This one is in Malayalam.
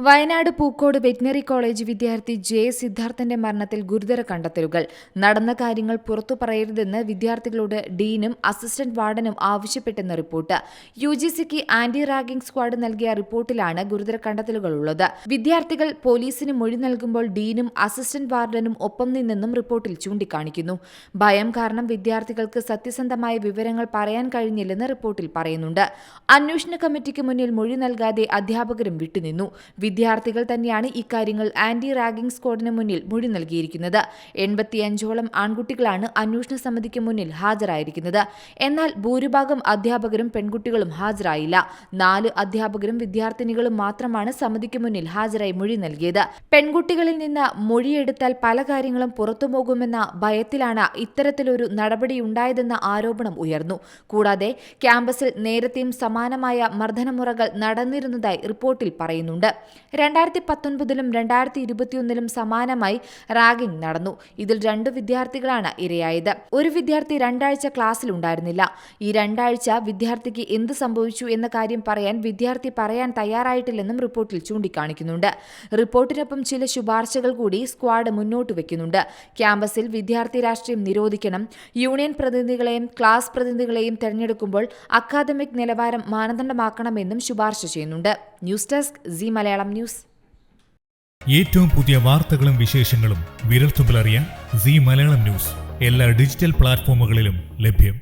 വയനാട് പൂക്കോട് വെറ്റിനറി കോളേജ് വിദ്യാർത്ഥി ജെ സിദ്ധാർത്ഥന്റെ മരണത്തിൽ ഗുരുതര കണ്ടെത്തലുകൾ. നടന്ന കാര്യങ്ങൾ പുറത്തു പറയരുതെന്ന് വിദ്യാർത്ഥികളോട് ഡീനും അസിസ്റ്റന്റ് വാർഡനും ആവശ്യപ്പെട്ടെന്ന് റിപ്പോർട്ട്. യുജിസിക്ക് ആന്റി റാഗിംഗ് സ്ക്വാഡ് നൽകിയ റിപ്പോർട്ടിലാണ് ഗുരുതര കണ്ടെത്തലുകളുള്ളത്. വിദ്യാർത്ഥികൾ പോലീസിന് മൊഴി നൽകുമ്പോൾ ഡീനും അസിസ്റ്റന്റ് വാർഡനും ഒപ്പം നിന്നെന്നും റിപ്പോർട്ടിൽ ചൂണ്ടിക്കാണിക്കുന്നു. ഭയം കാരണം വിദ്യാർത്ഥികൾക്ക് സത്യസന്ധമായ വിവരങ്ങൾ പറയാൻ കഴിഞ്ഞില്ലെന്ന് റിപ്പോർട്ടിൽ പറയുന്നുണ്ട്. അന്വേഷണ കമ്മിറ്റിക്ക് മുന്നിൽ മൊഴി നൽകാതെ അധ്യാപകരും വിട്ടുനിന്നു. വിദ്യാർത്ഥികൾ തന്നെയാണ് ഇക്കാര്യങ്ങൾ ആന്റി റാഗിംഗ് സ്ക്വാഡിന് മുന്നിൽ മൊഴി നൽകിയിരിക്കുന്നത്. 85ഓളം ആൺകുട്ടികളാണ് അന്വേഷണ സമിതിക്ക് മുന്നിൽ ഹാജരായിരിക്കുന്നത്. എന്നാൽ ഭൂരിഭാഗം അധ്യാപകരും പെൺകുട്ടികളും ഹാജരായില്ല. 4 അധ്യാപകരും വിദ്യാർത്ഥിനികളും മാത്രമാണ് സമിതിക്ക് മുന്നിൽ ഹാജരായി മൊഴി നൽകിയത്. പെൺകുട്ടികളിൽ നിന്ന് മൊഴിയെടുത്താൽ പല കാര്യങ്ങളും പുറത്തുപോകുമെന്ന ഭയത്തിലാണ് ഇത്തരത്തിലൊരു നടപടിയുണ്ടായതെന്ന ആരോപണം ഉയർന്നു. കൂടാതെ ക്യാമ്പസിൽ നേരത്തെയും സമാനമായ മർദ്ദനമുറകൾ നടന്നിരുന്നതായി റിപ്പോർട്ടിൽ പറയുന്നുണ്ട്. 2019ലും 2021ലും സമാനമായി റാഗിംഗ് നടന്നു. ഇതിൽ 2 വിദ്യാർത്ഥികളാണ് ഇരയായത്. ഒരു വിദ്യാർത്ഥി 2 ആഴ്ച ക്ലാസ്സിലുണ്ടായിരുന്നില്ല. ഈ 2 ആഴ്ച വിദ്യാർത്ഥിക്ക് എന്ത് സംഭവിച്ചു എന്ന കാര്യം പറയാൻ വിദ്യാർത്ഥി പറയാൻ തയ്യാറായിട്ടില്ലെന്നും റിപ്പോർട്ടിൽ ചൂണ്ടിക്കാണിക്കുന്നുണ്ട്. റിപ്പോർട്ടിനൊപ്പം ചില ശുപാർശകൾ കൂടി സ്ക്വാഡ് മുന്നോട്ട് വയ്ക്കുന്നുണ്ട്. ക്യാമ്പസിൽ വിദ്യാർത്ഥി രാഷ്ട്രീയം നിരോധിക്കണം. യൂണിയൻ പ്രതിനിധികളെയും ക്ലാസ് പ്രതിനിധികളെയും തെരഞ്ഞെടുക്കുമ്പോൾ അക്കാദമിക് നിലവാരം മാനദണ്ഡമാക്കണമെന്നും ശുപാർശ ചെയ്യുന്നുണ്ട്. News desk C Malayalam news. ഏറ്റവും പുതിയ വാർത്തകളും വിശേഷങ്ങളും വിരൽത്തുമ്പിലറിയാൻ സി മലയാളം ന്യൂസ് എല്ലാ ഡിജിറ്റൽ പ്ലാറ്റ്ഫോമുകളിലും ലഭ്യം.